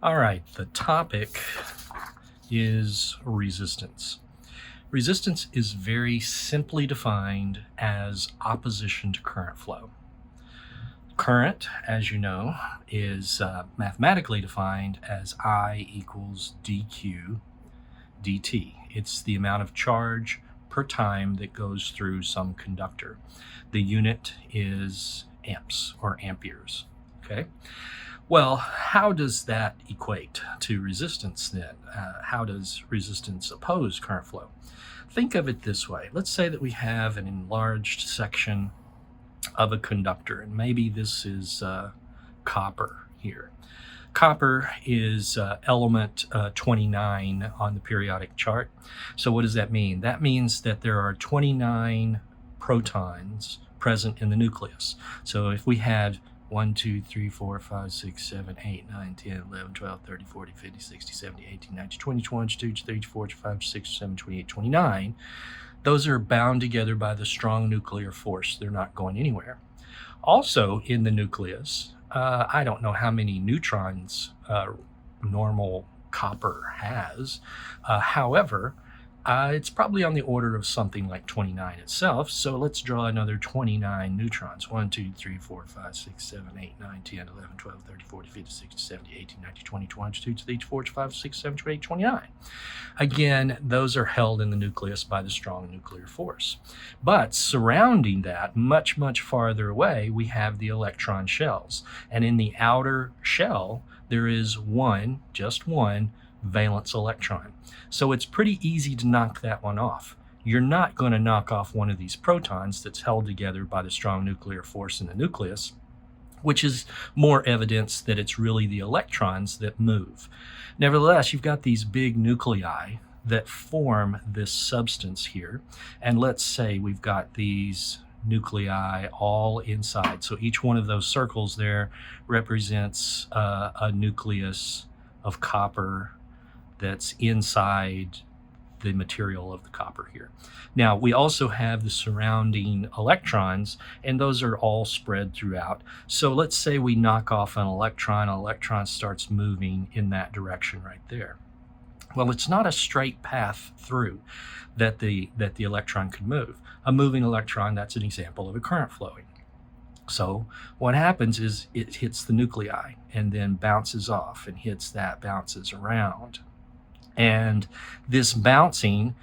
All right, the topic is resistance. Resistance is very simply defined as opposition to current flow. Current, as you know, is mathematically defined as I equals dq dt. It's the amount of charge per time that goes through some conductor. The unit is amps or amperes. Okay. Well, how does that equate to resistance then? How does resistance oppose current flow? Think of it this way. Let's say that we have an enlarged section of a conductor, and maybe this is copper here. Copper is element 29 on the periodic chart. So what does that mean? That means that there are 29 protons present in the nucleus. So if we had 1, 2, 3, 4, 5, 6, 7, 8, 9, 10, 11, 12, 13, 14, 15, 16, 17, 18, 19, 20, 21, 22, 23, 24, 25, 26, 27, 28, 29. Those are bound together by the strong nuclear force. They're not going anywhere. Also in the nucleus, I don't know how many neutrons normal copper has. However, it's probably on the order of something like 29 itself. So let's draw another 29 neutrons. 1, 2, 3, 4, 5, 6, 7, 8, 9, 10, 11, 12, 13, 14, 15, 16, 17, 18, 19, 20, 21, 22, 23, 24, 25, 26, 27, 28, 29. Again, those are held in the nucleus by the strong nuclear force. But surrounding that, much, much farther away, we have the electron shells. And in the outer shell, there is one, just one, valence electron. So it's pretty easy to knock that one off. You're not going to knock off one of these protons that's held together by the strong nuclear force in the nucleus, which is more evidence that it's really the electrons that move. Nevertheless, you've got these big nuclei that form this substance here. And let's say we've got these nuclei all inside. So each one of those circles there represents a nucleus of copper that's inside the material of the copper here. Now, we also have the surrounding electrons, and those are all spread throughout. So let's say we knock off an electron starts moving in that direction right there. Well, it's not a straight path through that the electron could move. A moving electron, that's an example of a current flowing. So what happens is it hits the nuclei and then bounces off and hits that, bounces around. And this bouncing,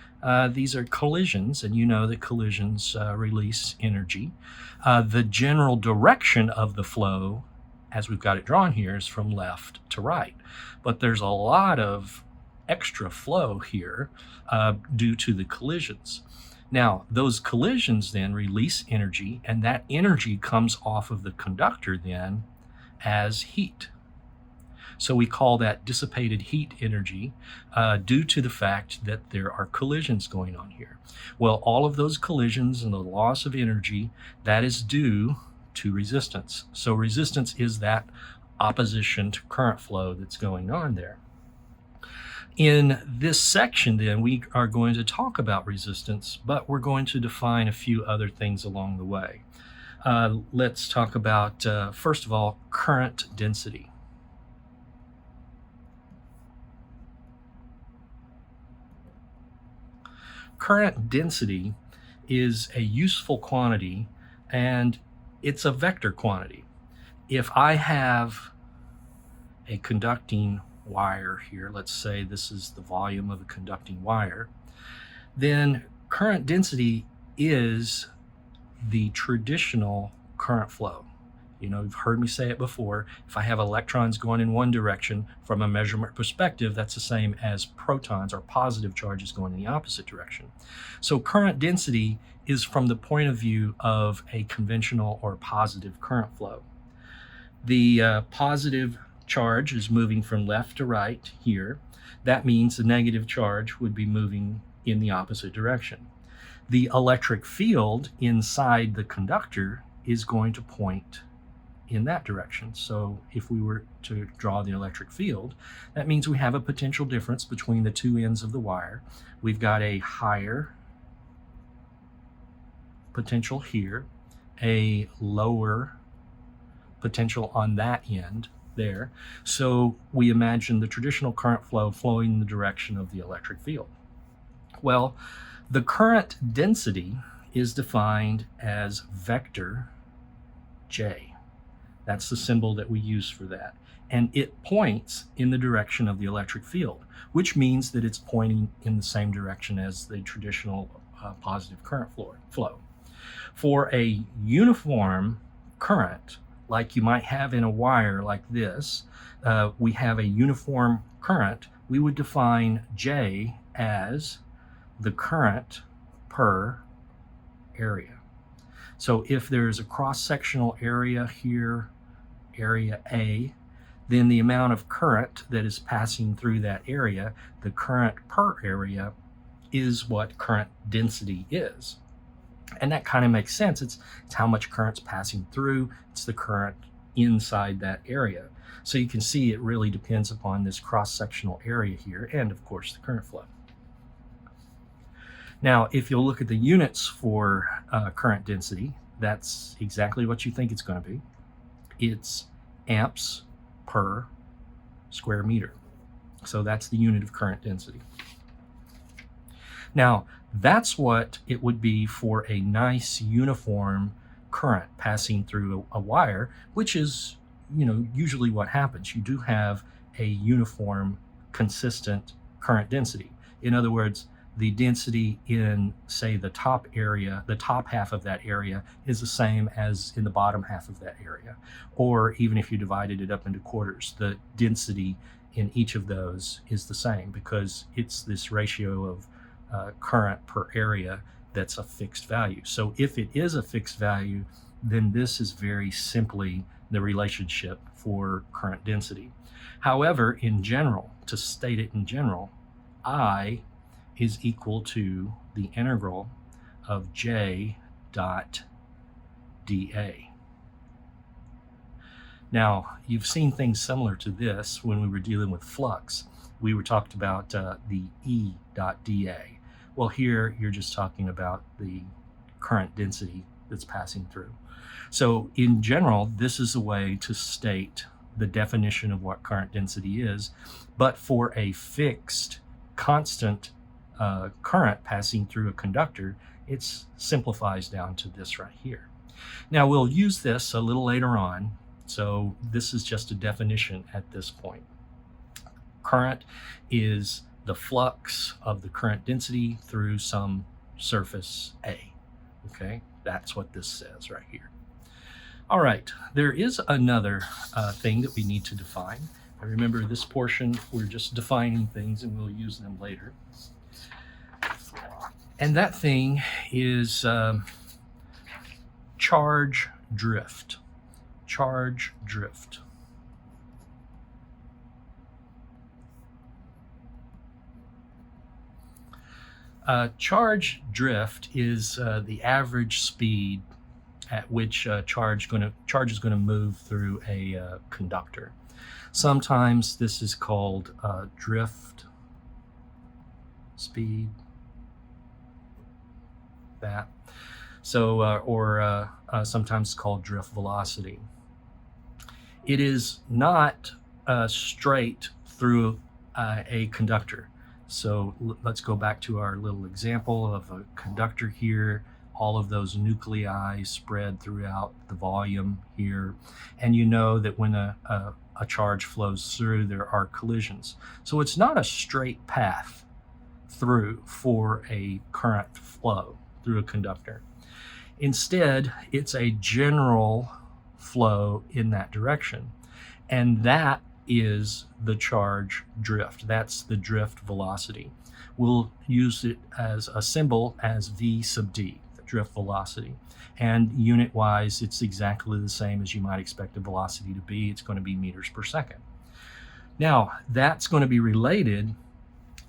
these are collisions, and you know that collisions release energy. The general direction of the flow, as we've got it drawn here, is from left to right. But there's a lot of extra flow here due to the collisions. Now, those collisions then release energy, and that energy comes off of the conductor then as heat. So we call that dissipated heat energy due to the fact that there are collisions going on here. Well, all of those collisions and the loss of energy, that is due to resistance. So resistance is that opposition to current flow that's going on there. In this section then, we are going to talk about resistance, but we're going to define a few other things along the way. Let's talk about, first of all, current density. Current density is a useful quantity, and it's a vector quantity. If I have a conducting wire here, let's say this is the volume of a conducting wire, then current density is the traditional current flow. You know, you've heard me say it before. If I have electrons going in one direction from a measurement perspective, that's the same as protons or positive charges going in the opposite direction. So current density is from the point of view of a conventional or positive current flow. The positive charge is moving from left to right here. That means the negative charge would be moving in the opposite direction. The electric field inside the conductor is going to point in that direction. So if we were to draw the electric field, that means we have a potential difference between the two ends of the wire. We've got a higher potential here, a lower potential on that end, there. So we imagine the traditional current flow flowing in the direction of the electric field. Well, the current density is defined as vector J. That's the symbol that we use for that. And it points in the direction of the electric field, which means that it's pointing in the same direction as the traditional positive current flow. For a uniform current, like you might have in a wire like this, we have a uniform current. We would define J as the current per area. So if there's a cross-sectional area here, area A, then the amount of current that is passing through that area, the current per area, is what current density is. And that kind of makes sense. It's how much current's passing through. It's the current inside that area. So you can see it really depends upon this cross-sectional area here and, of course, the current flow. Now, if you'll look at the units for current density, that's exactly what you think it's going to be. It's amps per square meter. So that's the unit of current density. Now, that's what it would be for a nice uniform current passing through a wire, which is, usually what happens. You do have a uniform, consistent current density. In other words, the density in, say, the top area, the top half of that area is the same as in the bottom half of that area. Or even if you divided it up into quarters, the density in each of those is the same because it's this ratio of current per area that's a fixed value. So if it is a fixed value, then this is very simply the relationship for current density. However, in general, to state it in general, I is equal to the integral of J dot dA. Now, you've seen things similar to this when we were dealing with flux. We were talked about the E dot dA. Well, here you're just talking about the current density that's passing through. So in general, this is a way to state the definition of what current density is, but for a fixed, constant current passing through a conductor, it simplifies down to this right here. Now, we'll use this a little later on, so this is just a definition at this point. Current is the flux of the current density through some surface A. Okay, that's what this says right here. All right, there is another thing that we need to define. I remember this portion, we're just defining things and we'll use them later. And that thing is charge drift. Charge drift. Charge drift is the average speed at which charge is going to move through a conductor. Sometimes this is called drift speed. That. So, or sometimes called drift velocity. It is not straight through a conductor. So let's go back to our little example of a conductor here. All of those nuclei spread throughout the volume here. And you know that when a charge flows through, there are collisions. So it's not a straight path through for a current flow through a conductor. Instead, it's a general flow in that direction. And that is the charge drift. That's the drift velocity. We'll use it as a symbol as V sub d, the drift velocity. And unit-wise, it's exactly the same as you might expect a velocity to be. It's going to be meters per second. Now, that's going to be related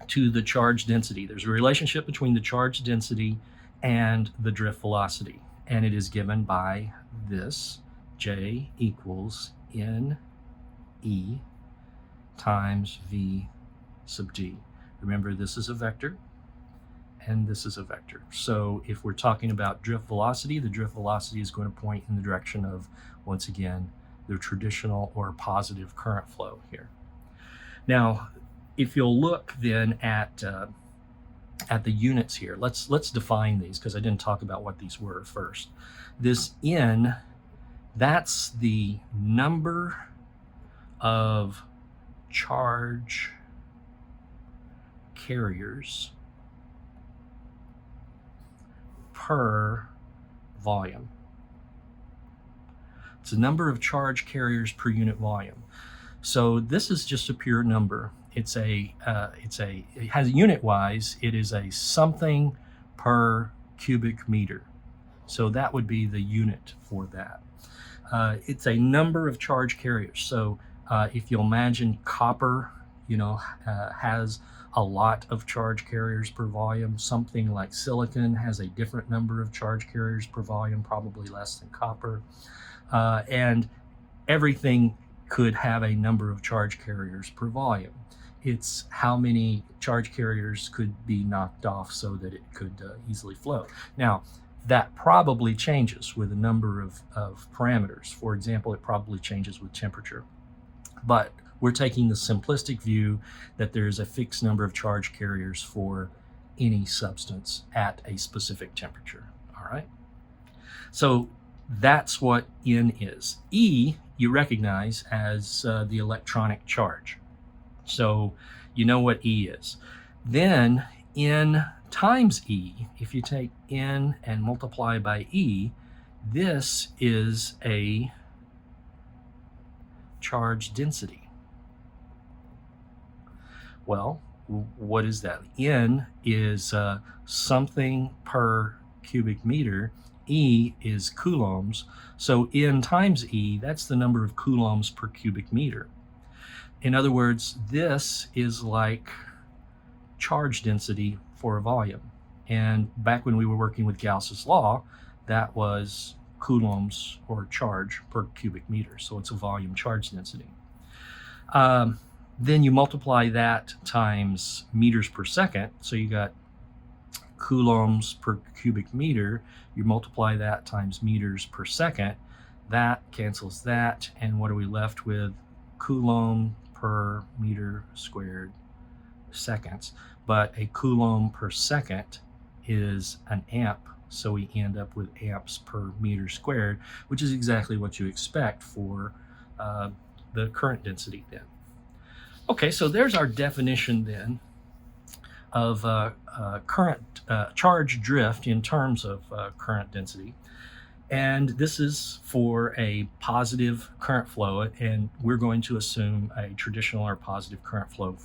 to the charge density. There's a relationship between the charge density and the drift velocity. And it is given by this, J equals N E times V sub d. Remember, this is a vector and this is a vector. So if we're talking about drift velocity, the drift velocity is going to point in the direction of, once again, the traditional or positive current flow here. Now, if you'll look then at the units here, let's define these, because I didn't talk about what these were first. This N, that's the number of charge carriers per volume. It's the number of charge carriers per unit volume. So this is just a pure number. It has unit-wise, it is a something per cubic meter. So that would be the unit for that. It's a number of charge carriers. So if you'll imagine copper, has a lot of charge carriers per volume. Something like silicon has a different number of charge carriers per volume, probably less than copper. And everything could have a number of charge carriers per volume. It's how many charge carriers could be knocked off so that it could easily flow. Now, that probably changes with a number of parameters. For example, it probably changes with temperature. But we're taking the simplistic view that there's a fixed number of charge carriers for any substance at a specific temperature. All right? So that's what N is. E, you recognize as the electronic charge. So you know what E is. Then N times E, if you take N and multiply by E, this is a charge density. Well, what is that? N is something per cubic meter. E is coulombs. So N times E, that's the number of coulombs per cubic meter. In other words, this is like charge density for a volume. And back when we were working with Gauss's law, that was coulombs or charge per cubic meter. So it's a volume charge density. Then you multiply that times meters per second. So you got coulombs per cubic meter. You multiply that times meters per second. That cancels that. And what are we left with? Coulomb per meter squared seconds. But a coulomb per second is an amp. So we end up with amps per meter squared, which is exactly what you expect for the current density then. Okay, so there's our definition then of current charge drift in terms of current density. And this is for a positive current flow, and we're going to assume a traditional or positive current flow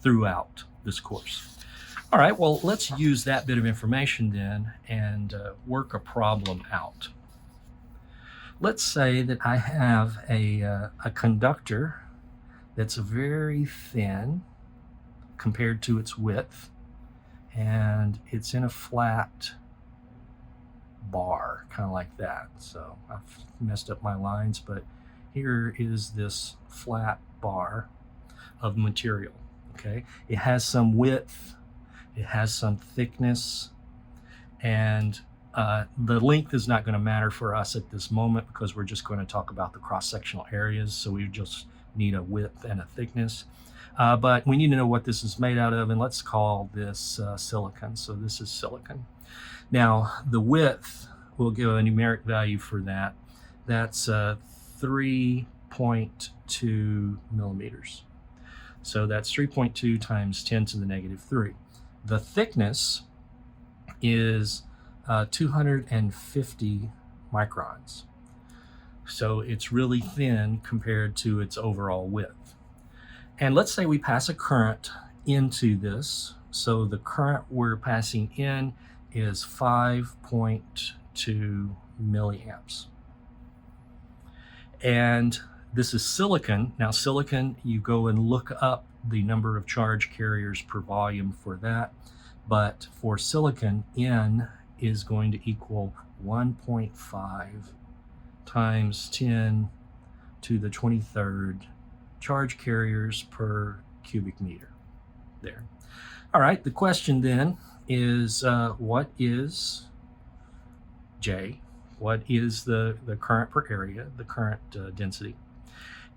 throughout this course. All right, well, let's use that bit of information then and work a problem out. Let's say that I have a conductor that's very thin compared to its width, and it's in a flat bar, kind of like that. So I've messed up my lines, but here is this flat bar of material, okay? It has some width, it has some thickness, and the length is not going to matter for us at this moment because we're just going to talk about the cross-sectional areas, so we just need a width and a thickness. But we need to know what this is made out of, and let's call this silicon. So this is silicon. Now, the width, we'll give a numeric value for that. That's 3.2 millimeters. So that's 3.2 times 10 to the negative 3. The thickness is 250 microns. So it's really thin compared to its overall width. And let's say we pass a current into this. So the current we're passing in is 5.2 milliamps. And this is silicon. Now silicon, you go and look up the number of charge carriers per volume for that. But for silicon, N is going to equal 1.5 times 10 to the 23rd charge carriers per cubic meter there. All right, the question then is what is J what is the current per area, the current density,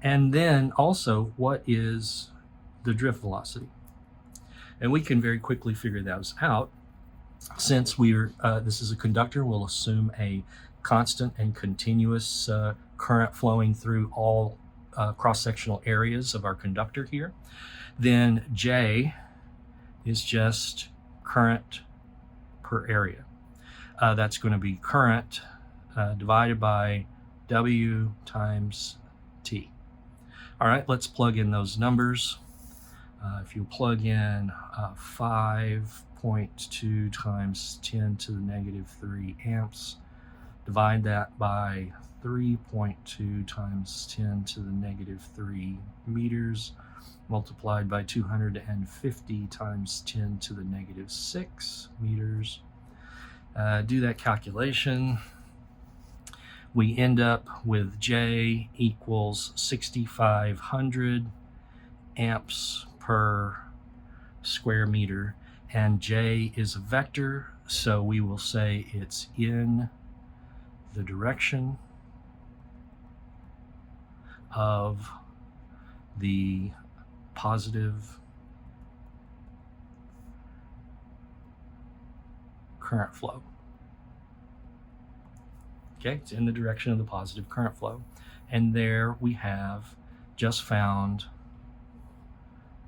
and then also what is the drift velocity. And we can very quickly figure those out. Since this is a conductor, we'll assume a constant and continuous current flowing through all cross-sectional areas of our conductor here. Then J is just current per area. That's going to be current divided by W times T. All right, let's plug in those numbers. If you plug in 5.2 times 10 to the negative 3 amps, divide that by 3.2 times 10 to the negative 3 meters, multiplied by 250 times 10 to the negative 6 meters. Do that calculation. We end up with J equals 6,500 amps per square meter, and J is a vector, so we will say it's in the direction of the positive current flow. Okay, it's in the direction of the positive current flow. And there we have just found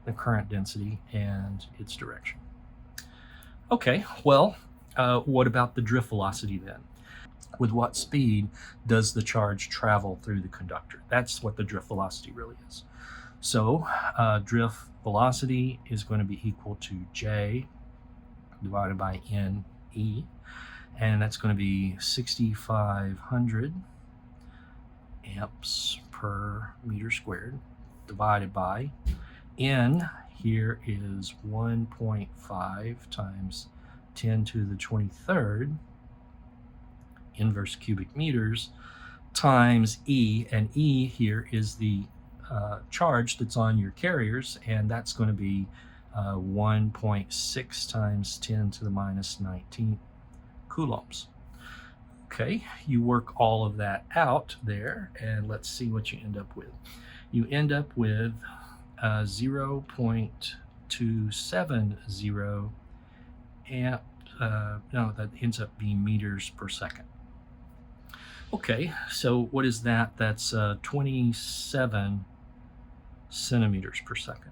the current density and its direction. Okay, well, what about the drift velocity then? With what speed does the charge travel through the conductor? That's what the drift velocity really is. So drift velocity is going to be equal to J divided by NE, and that's going to be 6,500 amps per meter squared divided by N. Here is 1.5 times 10 to the 23rd inverse cubic meters times E, and E here is the charge that's on your carriers, and that's going to be 1.6 times 10 to the minus 19 coulombs. Okay, you work all of that out there, and let's see what you end up with. You end up with 0.270 amp, no, that ends up being meters per second. Okay, so what is that? That's 27 centimeters per second.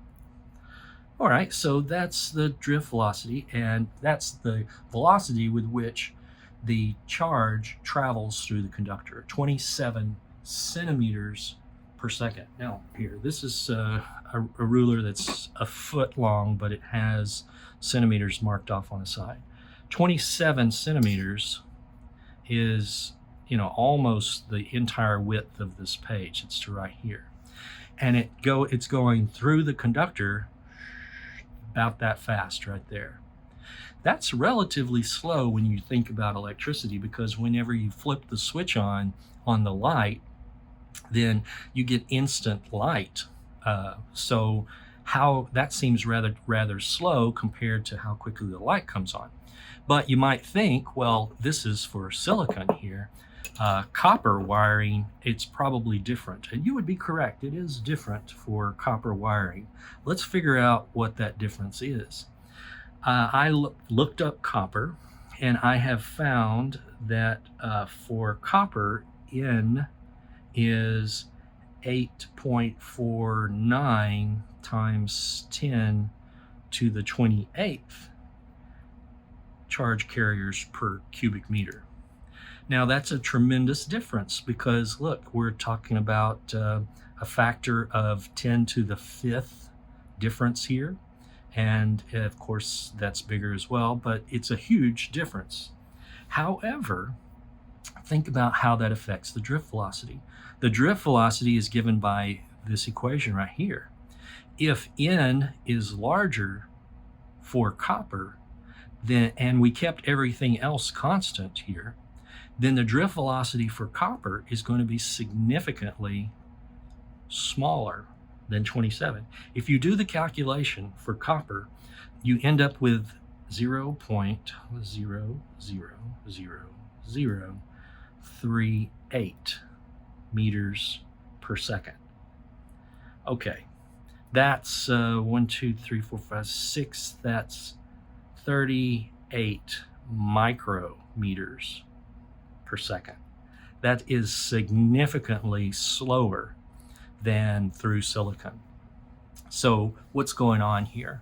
All right, so that's the drift velocity, and that's the velocity with which the charge travels through the conductor, 27 centimeters per second. Now here, this is a ruler that's a foot long, but it has centimeters marked off on the side. 27 centimeters is, almost the entire width of this page. It's to right here. And it's going through the conductor about that fast right there. That's relatively slow when you think about electricity, because whenever you flip the switch on the light, then you get instant light. So how that seems rather slow compared to how quickly the light comes on. But you might think, well, this is for silicon here. Copper wiring, it's probably different. And you would be correct, it is different for copper wiring. Let's figure out what that difference is. I looked up copper, and I have found that for copper, N is 8.49 times 10 to the 28th charge carriers per cubic meter. Now that's a tremendous difference, because look, we're talking about a factor of 10 to the 5th difference here. And of course that's bigger as well, but it's a huge difference. However, think about how that affects the drift velocity. The drift velocity is given by this equation right here. If N is larger for copper, then, and we kept everything else constant here, then the drift velocity for copper is going to be significantly smaller than 27. If you do the calculation for copper, you end up with 0.0000 0.38 meters per second. Okay, that's 1, 2, 3, 4, 5, 6. That's 38 micrometers per second. That is significantly slower than through silicon. So what's going on here?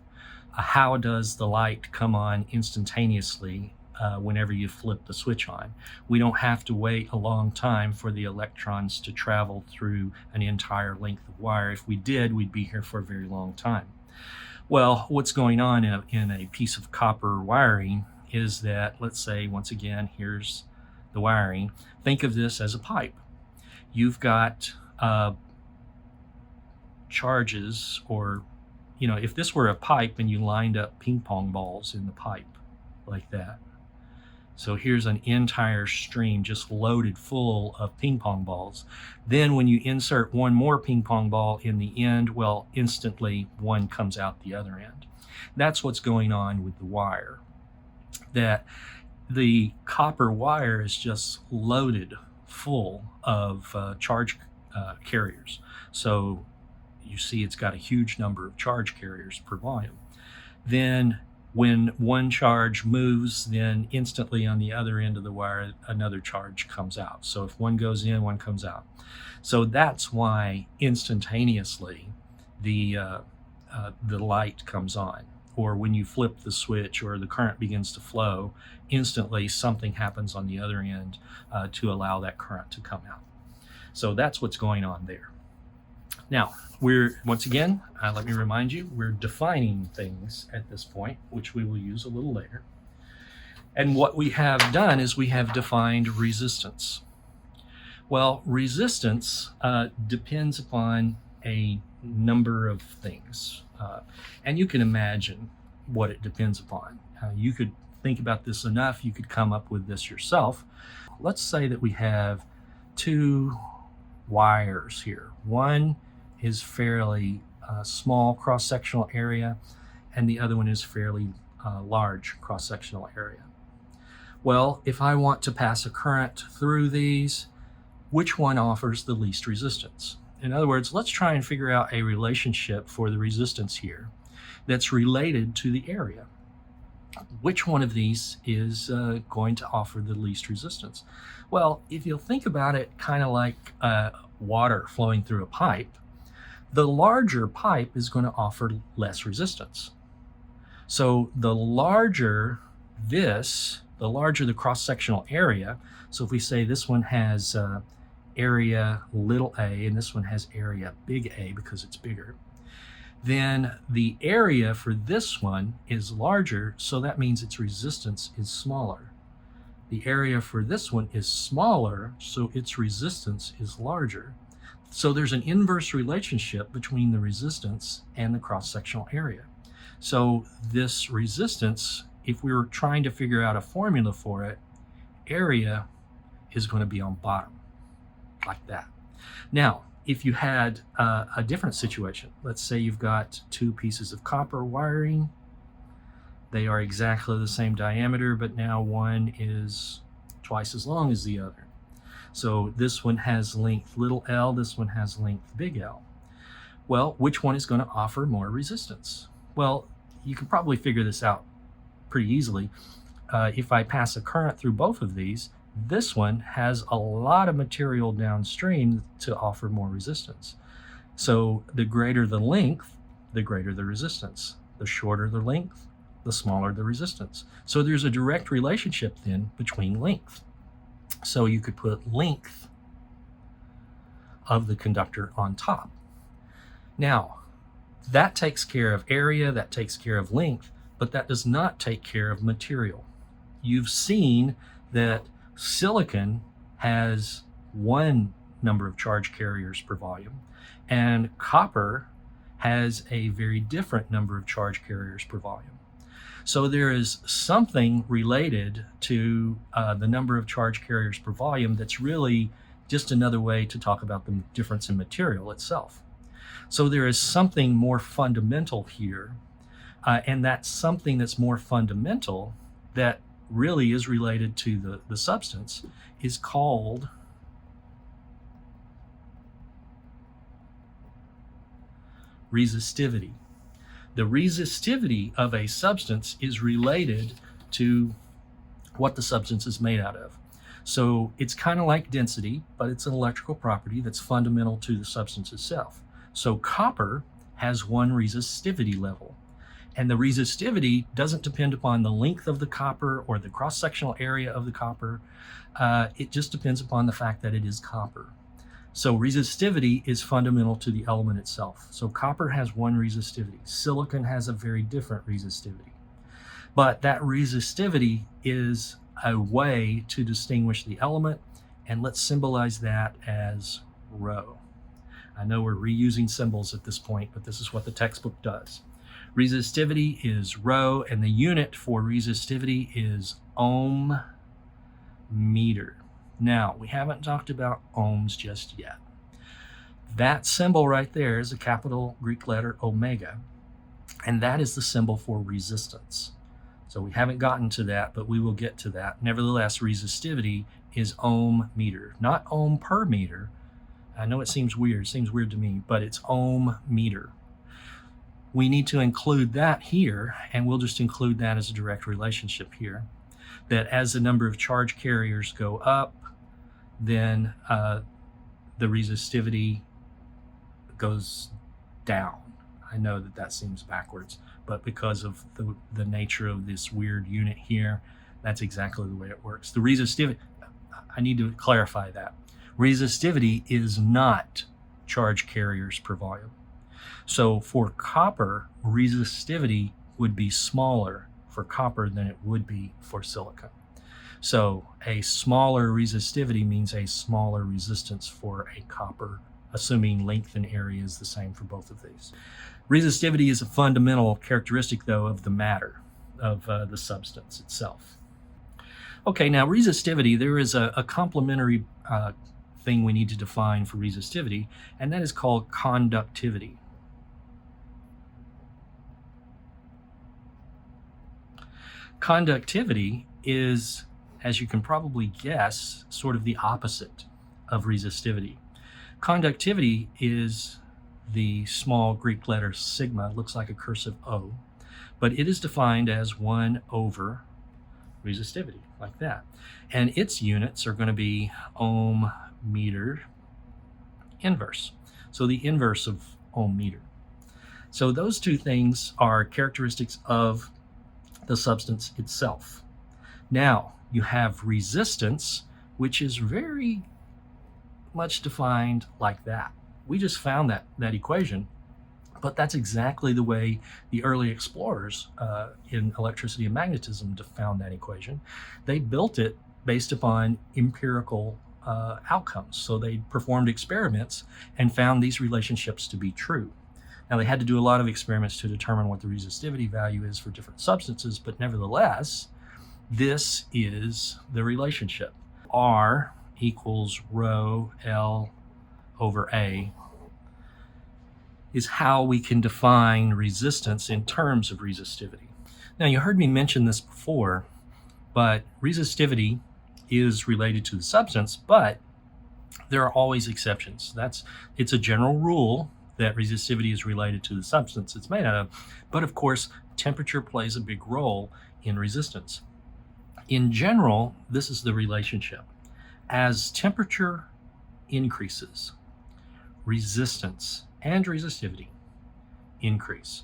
How does the light come on instantaneously whenever you flip the switch on? We don't have to wait a long time for the electrons to travel through an entire length of wire. If we did, we'd be here for a very long time. Well, what's going on in a piece of copper wiring is that, let's say, once again, here's the wiring. Think of this as a pipe. You've got charges, or if this were a pipe and you lined up ping pong balls in the pipe like that. So here's an entire stream just loaded full of ping pong balls. Then when you insert one more ping pong ball in the end, well, instantly one comes out the other end. That's what's going on with the wire. That the copper wire is just loaded full of charge carriers. So you see it's got a huge number of charge carriers per volume. Then when one charge moves, then instantly on the other end of the wire, another charge comes out. So if one goes in, one comes out. So that's why instantaneously the light comes on. Or when you flip the switch or the current begins to flow, instantly something happens on the other end to allow that current to come out. So that's what's going on there. Now, once again, let me remind you, we're defining things at this point, which we will use a little later. And what we have done is we have defined resistance. Well, resistance depends upon a number of things. And you can imagine what it depends upon. You could think about this enough, you could come up with this yourself. Let's say that we have two wires here. One is fairly small cross-sectional area, and the other one is fairly large cross-sectional area. Well, if I want to pass a current through these, which one offers the least resistance? In other words, let's try and figure out a relationship for the resistance here that's related to the area. Which one of these is going to offer the least resistance? Well, if you'll think about it kind of like water flowing through a pipe, the larger pipe is going to offer less resistance. So the larger the cross-sectional area, so if we say this one has area little a and this one has area big A because it's bigger, then the area for this one is larger, so that means its resistance is smaller. The area for this one is smaller, so its resistance is larger. So there's an inverse relationship between the resistance and the cross-sectional area. So this resistance, if we were trying to figure out a formula for it, area is going to be on bottom, like that. Now, if you had a different situation, let's say you've got two pieces of copper wiring. They are exactly the same diameter, but now one is twice as long as the other. So this one has length little l, this one has length big L. Well, which one is going to offer more resistance? Well, you can probably figure this out pretty easily. If I pass a current through both of these, this one has a lot of material downstream to offer more resistance. So the greater the length, the greater the resistance. The shorter the length, the smaller the resistance. So there's a direct relationship then between length. So you could put length of the conductor on top. Now, that takes care of area, that takes care of length, but that does not take care of material. You've seen that silicon has one number of charge carriers per volume, and copper has a very different number of charge carriers per volume. So there is something related to the number of charge carriers per volume that's really just another way to talk about the difference in material itself. So there is something more fundamental here, and that's something that's more fundamental that really is related to the substance is called resistivity. The resistivity of a substance is related to what the substance is made out of. So it's kind of like density, but it's an electrical property that's fundamental to the substance itself. So copper has one resistivity level. And the resistivity doesn't depend upon the length of the copper or the cross-sectional area of the copper. It just depends upon the fact that it is copper. So resistivity is fundamental to the element itself. So copper has one resistivity. Silicon has a very different resistivity. But that resistivity is a way to distinguish the element, and let's symbolize that as rho. I know we're reusing symbols at this point, but this is what the textbook does. Resistivity is rho, and the unit for resistivity is ohm meter. Now, we haven't talked about ohms just yet. That symbol right there is a capital Greek letter omega, and that is the symbol for resistance. So we haven't gotten to that, but we will get to that. Nevertheless, resistivity is ohm meter, not ohm per meter. I know it seems weird to me, but it's ohm meter. We need to include that here, and we'll just include that as a direct relationship here, that as the number of charge carriers go up, then the resistivity goes down. I know that seems backwards, but because of the nature of this weird unit here, that's exactly the way it works. The resistivity, I need to clarify that. Resistivity is not charge carriers per volume. So for copper, resistivity would be smaller for copper than it would be for silicon. So a smaller resistivity means a smaller resistance for a copper, assuming length and area is the same for both of these. Resistivity is a fundamental characteristic, though, of the matter, of the substance itself. Okay, now resistivity, there is a complementary thing we need to define for resistivity, and that is called conductivity. Conductivity is, as you can probably guess, sort of the opposite of resistivity. Conductivity is the small Greek letter sigma, looks like a cursive O, but it is defined as 1 over resistivity, like that. And its units are going to be ohm meter inverse. So the inverse of ohm meter. So those two things are characteristics of the substance itself. Now, you have resistance, which is very much defined like that. We just found that equation, but that's exactly the way the early explorers in electricity and magnetism found that equation. They built it based upon empirical outcomes. So they performed experiments and found these relationships to be true. Now, they had to do a lot of experiments to determine what the resistivity value is for different substances, but nevertheless, this is the relationship. R equals rho L over A is how we can define resistance in terms of resistivity. Now, you heard me mention this before, but resistivity is related to the substance, but there are always exceptions. It's a general rule that resistivity is related to the substance it's made out of, but of course, temperature plays a big role in resistance. In general, this is the relationship. As temperature increases, resistance and resistivity increase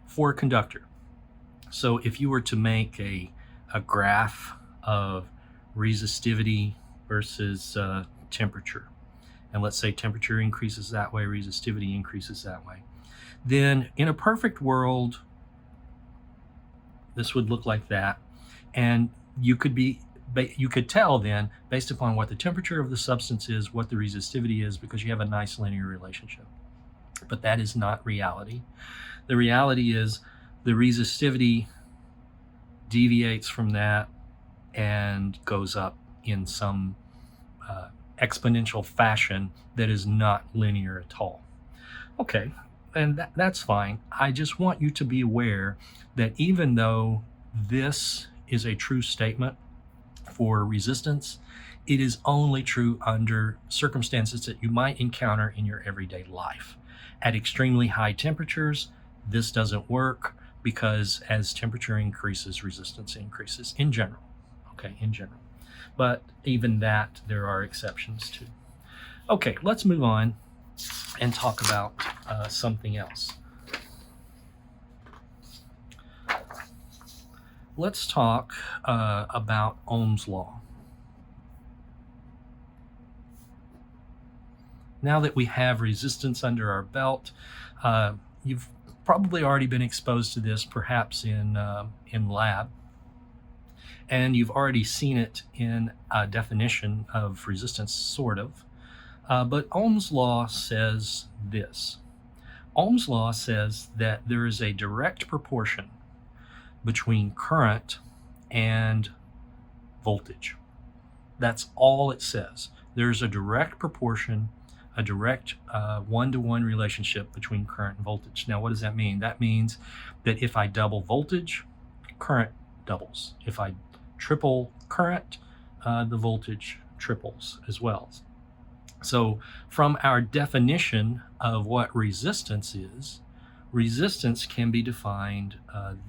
for a conductor. So if you were to make a graph of resistivity versus temperature, and let's say temperature increases that way, resistivity increases that way, then in a perfect world, this would look like that. And you could tell then, based upon what the temperature of the substance is, what the resistivity is, because you have a nice linear relationship. But that is not reality. The reality is the resistivity deviates from that and goes up in some exponential fashion that is not linear at all. Okay, and that's fine. I just want you to be aware that even though this is a true statement for resistance. It is only true under circumstances that you might encounter in your everyday life. At extremely high temperatures, this doesn't work because as temperature increases, resistance increases in general. Okay, in general. But even that, there are exceptions to. Okay, let's move on and talk about something else. Let's talk about Ohm's Law. Now that we have resistance under our belt, you've probably already been exposed to this, perhaps in lab, and you've already seen it in a definition of resistance, sort of. But Ohm's Law says this. Ohm's Law says that there is a direct proportion between current and voltage. That's all it says. There's a direct proportion, a direct one-to-one relationship between current and voltage. Now, what does that mean? That means that if I double voltage, current doubles. If I triple current, the voltage triples as well. So from our definition of what resistance is, resistance can be defined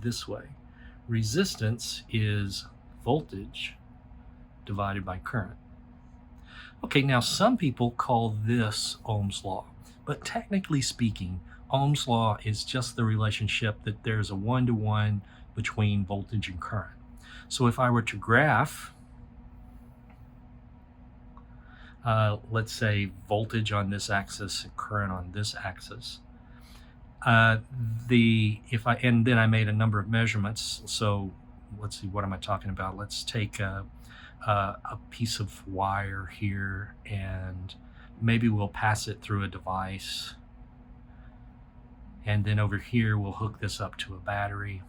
this way. Resistance is voltage divided by current. Okay, now some people call this Ohm's Law, but technically speaking, Ohm's Law is just the relationship that there's a one-to-one between voltage and current. So if I were to graph, let's say voltage on this axis and current on this axis, and then I made a number of measurements. So let's see, what am I talking about? Let's take a piece of wire here, and maybe we'll pass it through a device. And then over here, we'll hook this up to a battery.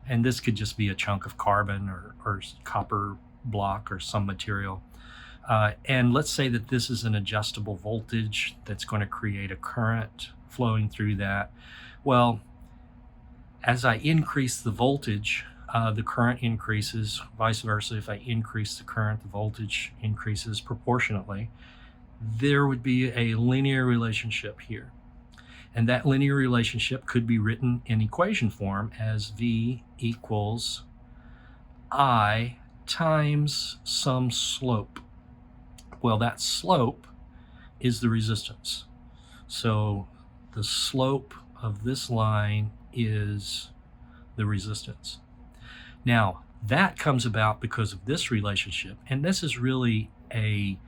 And this could just be a chunk of carbon or copper block or some material. And let's say that this is an adjustable voltage that's going to create a current flowing through that. Well, as I increase the voltage, the current increases, vice versa. If I increase the current, the voltage increases proportionately. There would be a linear relationship here. And that linear relationship could be written in equation form as V equals I times some slope. Well, that slope is the resistance. So the slope of this line is the resistance. Now, that comes about because of this relationship, and this is really a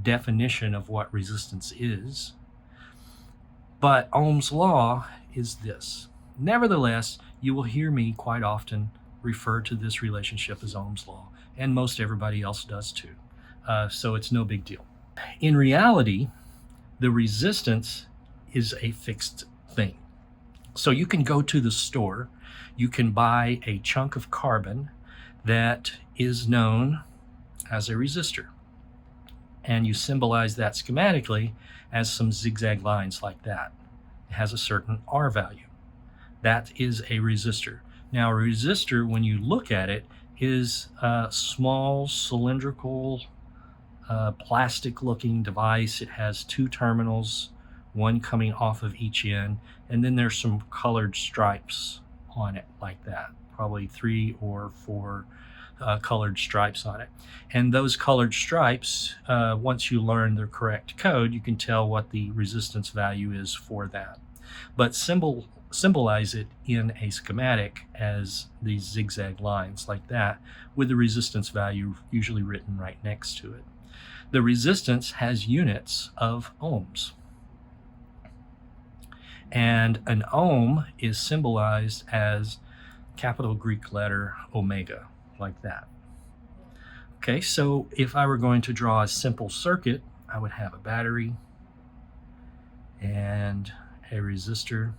definition of what resistance is. But Ohm's Law is this. Nevertheless, you will hear me quite often refer to this relationship as Ohm's Law, and most everybody else does too. So it's no big deal. In reality, the resistance is a fixed thing. So you can go to the store, you can buy a chunk of carbon that is known as a resistor, and you symbolize that schematically as some zigzag lines like that. It has a certain R value. That is a resistor. Now, a resistor, when you look at it, is a small cylindrical plastic-looking device. It has two terminals, one coming off of each end, and then there's some colored stripes on it like that, probably 3 or 4 colored stripes on it. And those colored stripes, once you learn the correct code, you can tell what the resistance value is for that. But symbolize it in a schematic as these zigzag lines like that, with the resistance value usually written right next to it. The resistance has units of ohms. And an ohm is symbolized as capital Greek letter omega, like that. Okay, so if I were going to draw a simple circuit, I would have a battery and a resistor.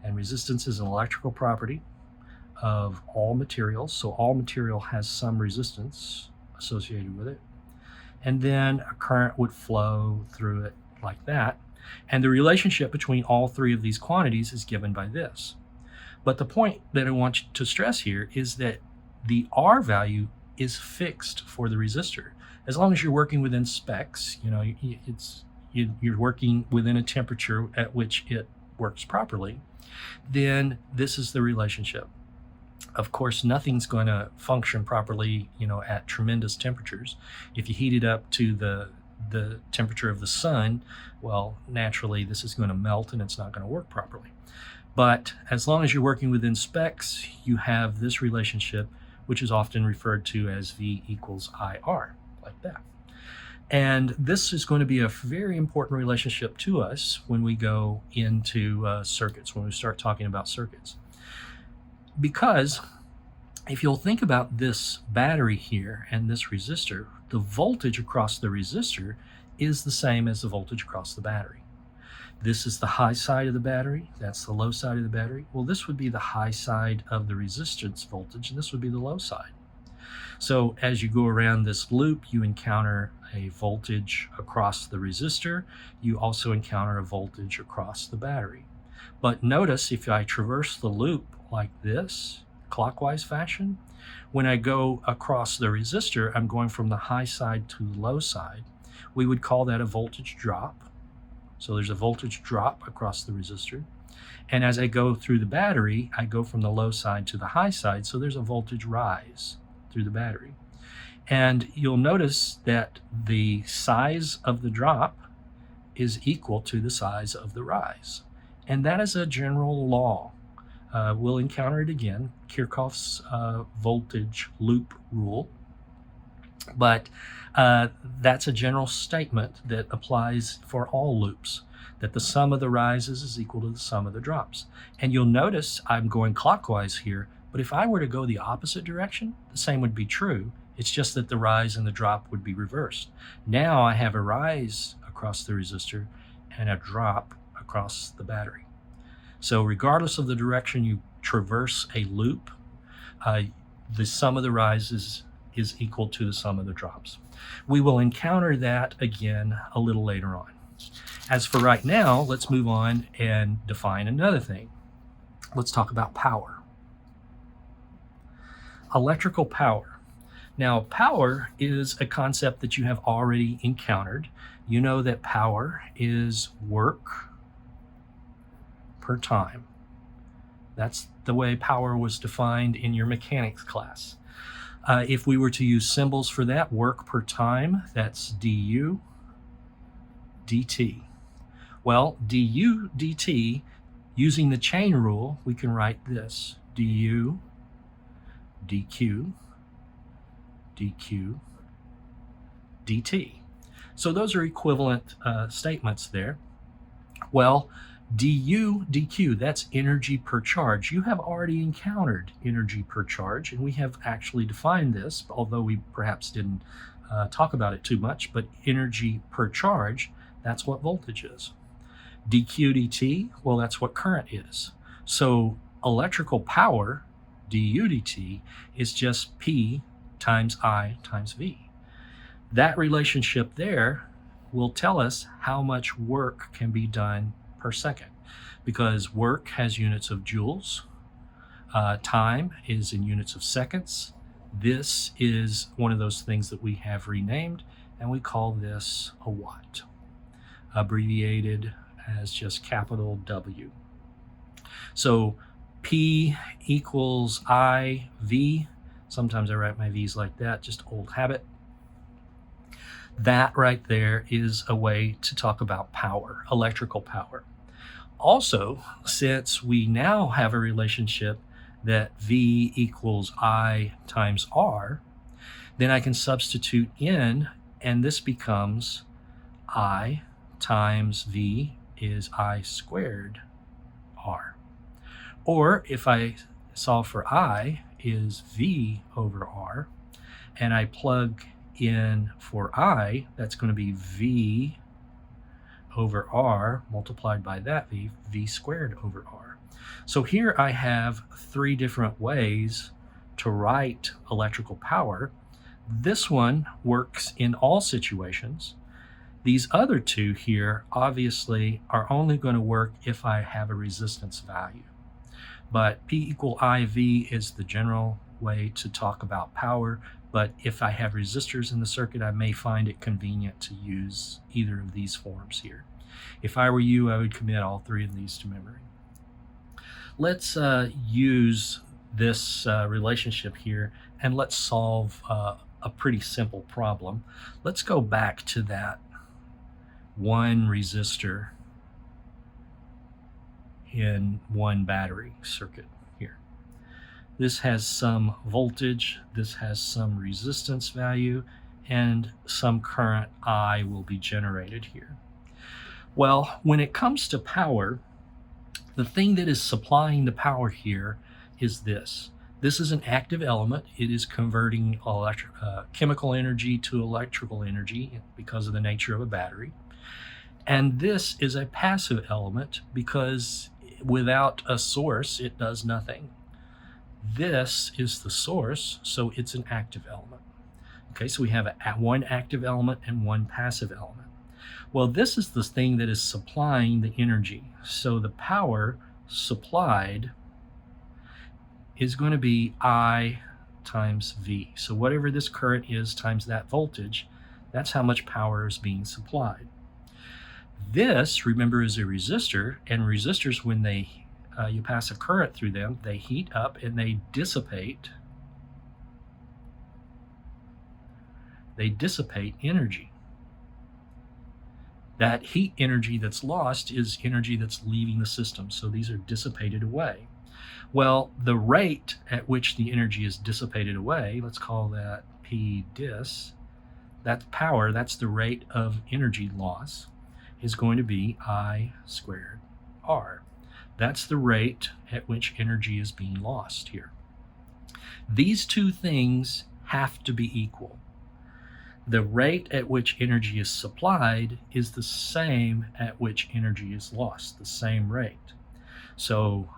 And resistance is an electrical property of all materials, so all material has some resistance associated with it. And then a current would flow through it like that. And the relationship between all three of these quantities is given by this. But the point that I want to stress here is that the R value is fixed for the resistor. As long as you're working within specs, you're working within a temperature at which it works properly, then this is the relationship. Of course, nothing's going to function properly, at tremendous temperatures. If you heat it up to the temperature of the sun, well, naturally this is going to melt and it's not going to work properly. But as long as you're working within specs, you have this relationship, which is often referred to as V equals IR, like that. And this is going to be a very important relationship to us when we go into circuits, when we start talking about circuits. Because if you'll think about this battery here and this resistor, the voltage across the resistor is the same as the voltage across the battery. This is the high side of the battery, that's the low side of the battery. Well, this would be the high side of the resistance voltage, and this would be the low side. So as you go around this loop, you encounter a voltage across the resistor. You also encounter a voltage across the battery. But notice if I traverse the loop like this, clockwise fashion, when I go across the resistor, I'm going from the high side to the low side. We would call that a voltage drop. So there's a voltage drop across the resistor. And as I go through the battery, I go from the low side to the high side. So there's a voltage rise through the battery. And you'll notice that the size of the drop is equal to the size of the rise. And that is a general law. We'll encounter it again, Kirchhoff's voltage loop rule. But that's a general statement that applies for all loops, that the sum of the rises is equal to the sum of the drops. And you'll notice I'm going clockwise here, but if I were to go the opposite direction, the same would be true. It's just that the rise and the drop would be reversed. Now I have a rise across the resistor and a drop across the battery. So regardless of the direction you traverse a loop, the sum of the rises is equal to the sum of the drops. We will encounter that again a little later on. As for right now, let's move on and define another thing. Let's talk about power. Electrical power. Now, power is a concept that you have already encountered. You know that power is work per time. That's the way power was defined in your mechanics class. If we were to use symbols for that, work per time, that's du dt. Well, du dt, using the chain rule, we can write this: du dq dq dt. So those are equivalent statements there. Well, du dq, that's energy per charge. You have already encountered energy per charge, and we have actually defined this, although we perhaps didn't talk about it too much. But energy per charge, that's what voltage is. dq dt, well, that's what current is. So electrical power, du dt, is just P times I times V. That relationship there will tell us how much work can be done per second, because work has units of joules, time is in units of seconds. This is one of those things that we have renamed, and we call this a watt, abbreviated as just capital W. So P equals I V. Sometimes I write my V's like that, just old habit. That right there is a way to talk about power, electrical power. Also, since we now have a relationship that V equals I times R, then I can substitute in, and this becomes I times V is I squared R. Or if I solve for I is V over R, and I plug in for I, that's going to be V over R multiplied by that V, V squared over R. So here I have three different ways to write electrical power. This one works in all situations. These other two here obviously are only going to work if I have a resistance value. But P equal IV is the general way to talk about power. But if I have resistors in the circuit, I may find it convenient to use either of these forms here. If I were you, I would commit all three of these to memory. Let's use this relationship here, and let's solve a pretty simple problem. Let's go back to that one resistor in one battery circuit here. This has some voltage, this has some resistance value, and some current I will be generated here. Well, when it comes to power, the thing that is supplying the power here is this. This is an active element. It is converting chemical energy to electrical energy because of the nature of a battery. And this is a passive element because without a source, it does nothing. This is the source, so it's an active element. Okay, so we have one active element and one passive element. Well, this is the thing that is supplying the energy. So the power supplied is going to be I times V. So whatever this current is times that voltage, that's how much power is being supplied. This, remember, is a resistor, and resistors, when you pass a current through them, they heat up and they dissipate. They dissipate energy. That heat energy that's lost is energy that's leaving the system, so these are dissipated away. Well, the rate at which the energy is dissipated away, let's call that P dis, that's power, that's the rate of energy loss, is going to be I squared R. That's the rate at which energy is being lost here. These two things have to be equal. The rate at which energy is supplied is the same at which energy is lost, the same rate. So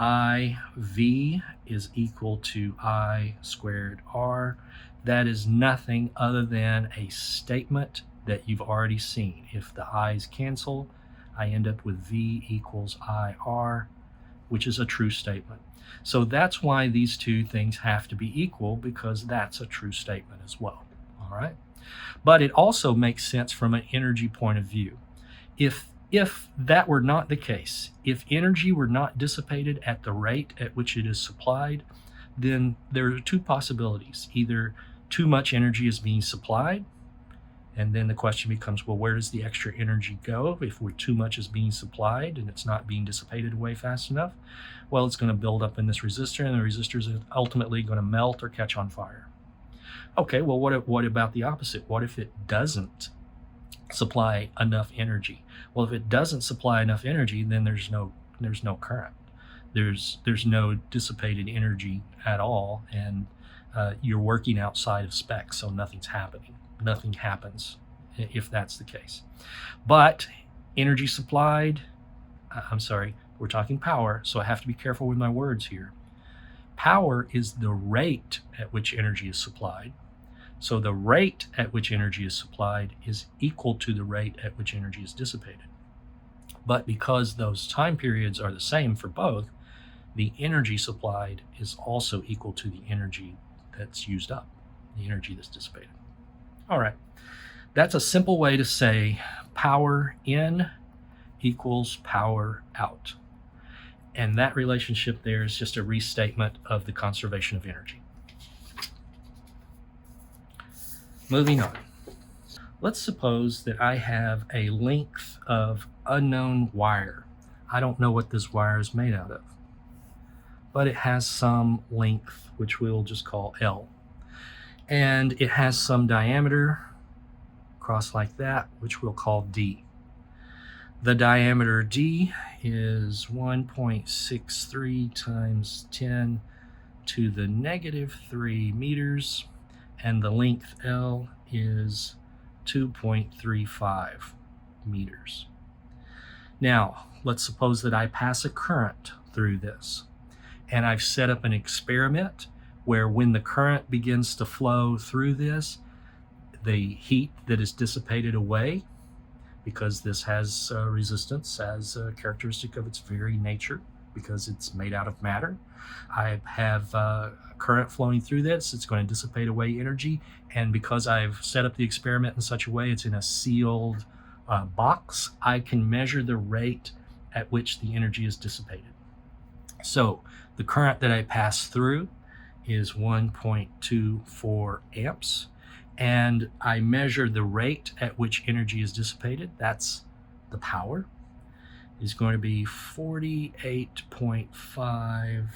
IV is equal to I squared R. That is nothing other than a statement that you've already seen. If the I's cancel, I end up with V equals IR, which is a true statement. So that's why these two things have to be equal, because that's a true statement as well. All right. But it also makes sense from an energy point of view. If that were not the case, if energy were not dissipated at the rate at which it is supplied, then there are two possibilities. Either too much energy is being supplied, and then the question becomes, well, where does the extra energy go if too much is being supplied and it's not being dissipated away fast enough? Well, it's going to build up in this resistor, and the resistor is ultimately going to melt or catch on fire. Okay, well, what about the opposite? What if it doesn't supply enough energy? Well, if it doesn't supply enough energy, then there's no current. There's no dissipated energy at all, and you're working outside of spec, so nothing's happening. Nothing happens if that's the case. But energy supplied, we're talking power, so I have to be careful with my words here. Power is the rate at which energy is supplied. So the rate at which energy is supplied is equal to the rate at which energy is dissipated. But because those time periods are the same for both, the energy supplied is also equal to the energy that's used up, the energy that's dissipated. All right, that's a simple way to say power in equals power out. And that relationship there is just a restatement of the conservation of energy. Moving on. Let's suppose that I have a length of unknown wire. I don't know what this wire is made out of, but it has some length, which we'll just call L. And it has some diameter across like that, which we'll call D. The diameter D is 1.63 times 10 to the negative 3 meters, and the length L is 2.35 meters. Now, let's suppose that I pass a current through this, and I've set up an experiment where when the current begins to flow through this, the heat that is dissipated away, because this has resistance as a characteristic of its very nature, because it's made out of matter. I have current flowing through this. It's going to dissipate away energy, and because I've set up the experiment in such a way it's in a sealed box, I can measure the rate at which the energy is dissipated. So the current that I pass through is 1.24 amps, and I measure the rate at which energy is dissipated. That's the power. Is going to be 48.5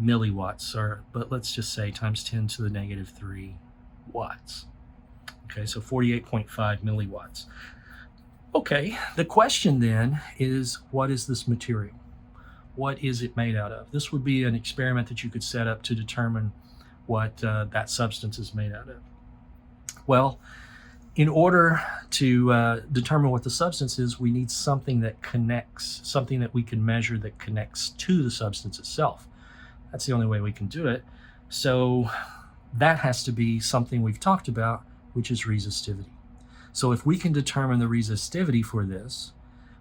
milliwatts, but let's just say times 10 to the negative 3 watts. Okay, so 48.5 milliwatts. Okay, the question then is, what is this material? What is it made out of? This would be an experiment that you could set up to determine what that substance is made out of. Well, in order to determine what the substance is, we need something that connects, something that we can measure that connects to the substance itself. That's the only way we can do it. So that has to be something we've talked about, which is resistivity. So if we can determine the resistivity for this,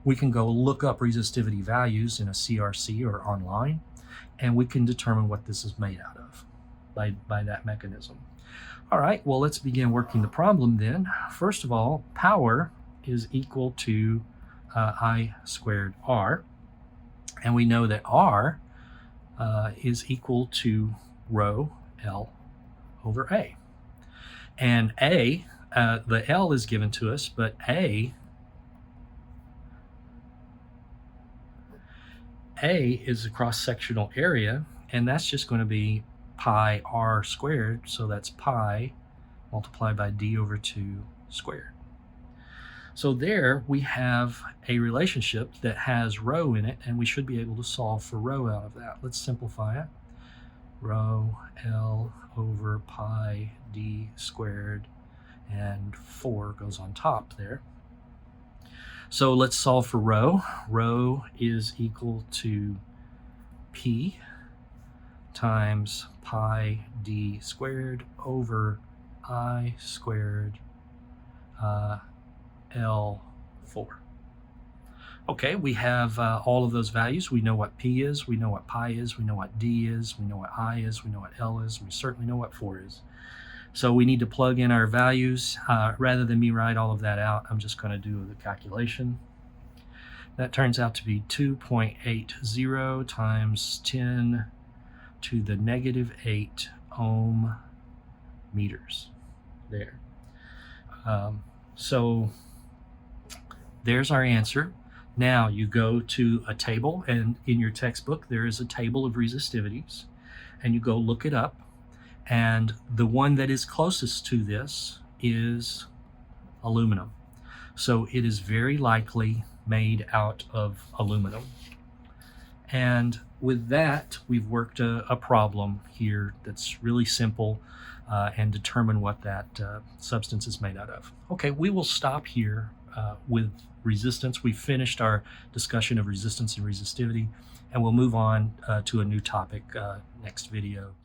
we can go look up resistivity values in a CRC or online, and we can determine what this is made out of by that mechanism. All right, well, let's begin working the problem then. First of all, power is equal to I squared R, and we know that R is equal to rho L over A. And A, the L is given to us, but A is a cross-sectional area, and that's just going to be pi r squared, so that's pi multiplied by d over 2 squared. So there we have a relationship that has rho in it, and we should be able to solve for rho out of that. Let's simplify it. Rho L over pi d squared, and 4 goes on top there. So let's solve for rho. Rho is equal to P times pi d squared over I squared L4. Okay, we have all of those values. We know what P is, we know what pi is, we know what D is, we know what I is, we know what L is, we certainly know what 4 is. So we need to plug in our values. Rather than me write all of that out, I'm just going to do the calculation. That turns out to be 2.80 times 10 to the negative 8 ohm meters there. So there's our answer. Now you go to a table, and in your textbook there is a table of resistivities, and you go look it up, and the one that is closest to this is aluminum. So it is very likely made out of aluminum. And with that, we've worked a problem here that's really simple and determine what that substance is made out of. Okay, we will stop here with resistance. We've finished our discussion of resistance and resistivity, and we'll move on to a new topic next video.